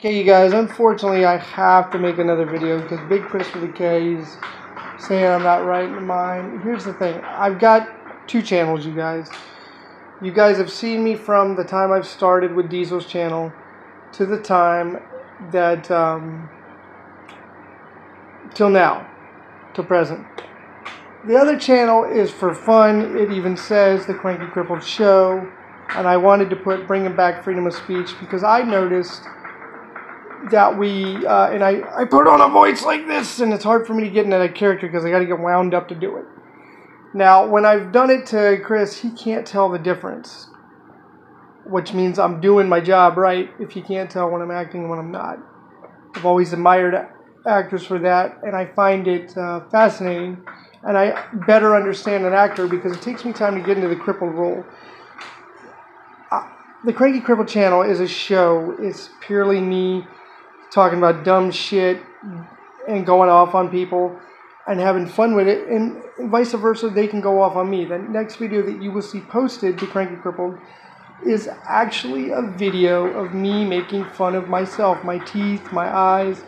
Okay, you guys, unfortunately I have to make another video because Big Kris with a K is saying I'm not right in the mind. Here's the thing. I've got two channels, you guys. You guys have seen me from the time I've started with Diesel's channel to the time that, till now, till present. The other channel is for fun. It even says The Cranky Crippled Show. And I wanted to bring back freedom of speech because I noticed that and I put on a voice like this, and it's hard for me to get into that character because I got to get wound up to do it. Now, when I've done it to Kris, he can't tell the difference, which means I'm doing my job right if he can't tell when I'm acting and when I'm not. I've always admired actors for that, and I find it fascinating, and I better understand an actor because it takes me time to get into the crippled role. The Cranky Crippled channel is a show. It's purely me talking about dumb shit and going off on people and having fun with it, and vice versa, they can go off on me. The next video that you will see posted to Cranky Crippled is actually a video of me making fun of myself, my teeth, my eyes,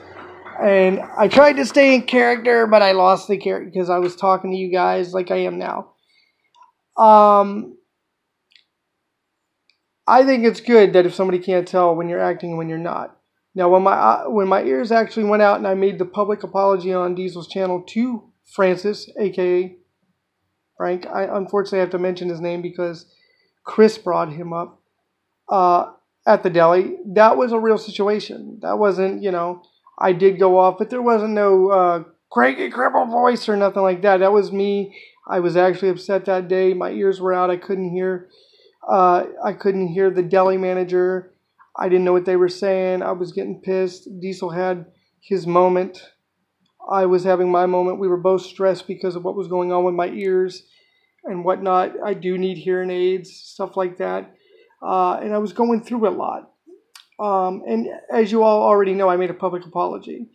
and I tried to stay in character, but I lost the character because I was talking to you guys like I am now. I think it's good that if somebody can't tell when you're acting and when you're not. Now, when my ears actually went out and I made the public apology on Diesel's channel to Francis, a.k.a. Frank, I unfortunately have to mention his name because Kris brought him up at the deli. That was a real situation. That wasn't, I did go off, but there wasn't no cranky crippled voice or nothing like that. That was me. I was actually upset that day. My ears were out. I couldn't hear the deli manager. I didn't know what they were saying. I was getting pissed. Diesel had his moment. I was having my moment. We were both stressed because of what was going on with my ears and whatnot. I do need hearing aids, stuff like that. And I was going through a lot. And as you all already know, I made a public apology.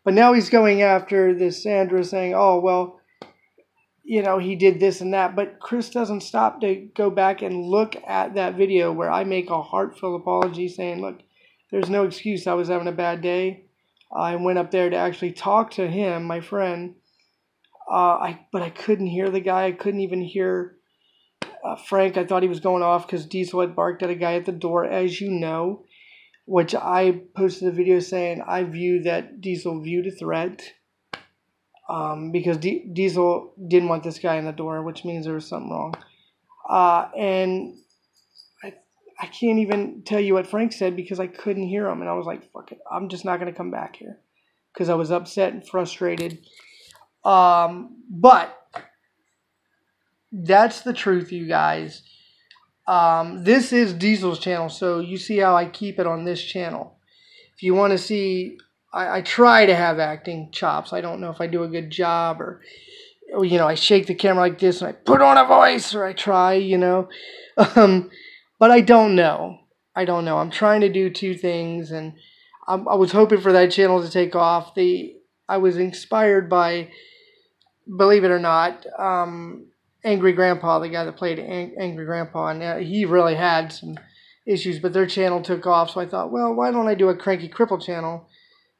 But now he's going after this Sandra saying, oh, well, he did this and that. But Kris doesn't stop to go back and look at that video where I make a heartfelt apology saying, look, there's no excuse. I was having a bad day. I went up there to actually talk to him, my friend. But I couldn't hear the guy. I couldn't even hear Frank. I thought he was going off because Diesel had barked at a guy at the door, as you know, which I posted a video saying I view that Diesel viewed a threat. Because Diesel didn't want this guy in the door, which means there was something wrong. And I can't even tell you what Frank said because I couldn't hear him. And I was like, fuck it, I'm just not going to come back here. Because I was upset and frustrated. But that's the truth, you guys. This is Diesel's channel, so you see how I keep it on this channel. If you want to see... I try to have acting chops. I don't know if I do a good job or I shake the camera like this and I put on a voice or I try, but I don't know. I'm trying to do two things, and I was hoping for that channel to take off. I was inspired by, believe it or not, Angry Grandpa, the guy that played Angry Grandpa, and he really had some issues, but their channel took off, so I thought, well, why don't I do a Cranky Cripple channel?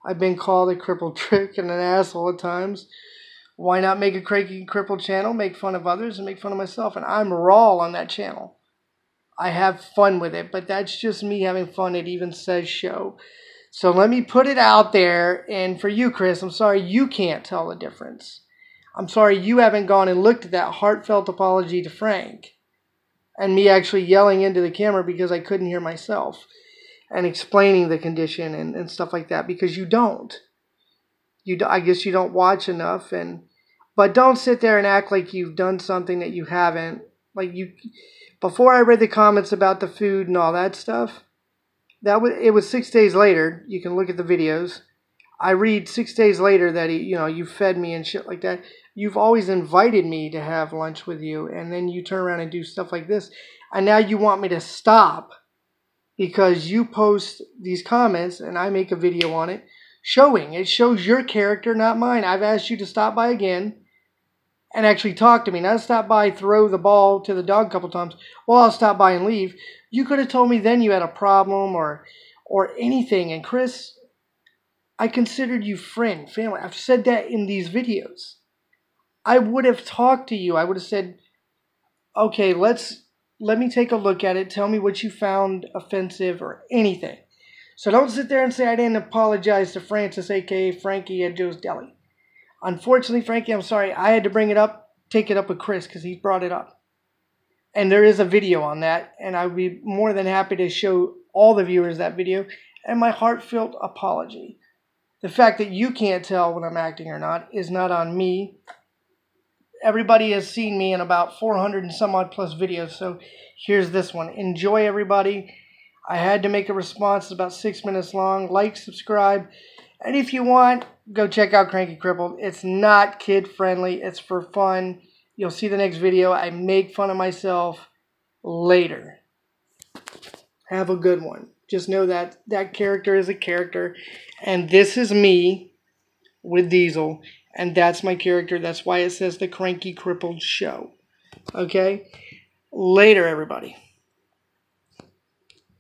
I've been called a crippled trick and an asshole at times. Why not make a Cranky Crippled channel, make fun of others, and make fun of myself? And I'm raw on that channel. I have fun with it, but that's just me having fun. It even says show. So let me put it out there. And for you, Kris, I'm sorry you can't tell the difference. I'm sorry you haven't gone and looked at that heartfelt apology to Frank and me actually yelling into the camera because I couldn't hear myself. And explaining the condition and stuff like that, because you don't. I guess you don't watch enough, but don't sit there and act like you've done something that you haven't. Before I read the comments about the food and all that stuff, it was 6 days later. You can look at the videos. I read 6 day later that you fed me and shit like that. You've always invited me to have lunch with you, and then you turn around and do stuff like this, and now you want me to stop. Because you post these comments and I make a video on it showing. It shows your character, not mine. I've asked you to stop by again and actually talk to me. Not stop by, throw the ball to the dog a couple times. Well, I'll stop by and leave. You could have told me then you had a problem or or anything. And Kris, I considered you friend, family. I've said that in these videos. I would have talked to you. I would have said, okay, let me take a look at it. Tell me what you found offensive or anything. So don't sit there and say I didn't apologize to Francis, a.k.a. Frankie at Joe's Deli. Unfortunately, Frankie, I'm sorry. I had to bring it up, take it up with Kris because he brought it up. And there is a video on that, and I would be more than happy to show all the viewers that video and my heartfelt apology. The fact that you can't tell when I'm acting or not is not on me. Everybody has seen me in about 400 and some odd plus videos, so here's this one. Enjoy, everybody. I had to make a response. It's about 6 minutes long. Like, subscribe, and if you want, go check out Cranky Crippled. It's not kid-friendly. It's for fun. You'll see the next video. I make fun of myself later. Have a good one. Just know that that character is a character, and this is me with Diesel, and that's my character. That's why it says the Cranky Crippled Show. Okay? Later, everybody.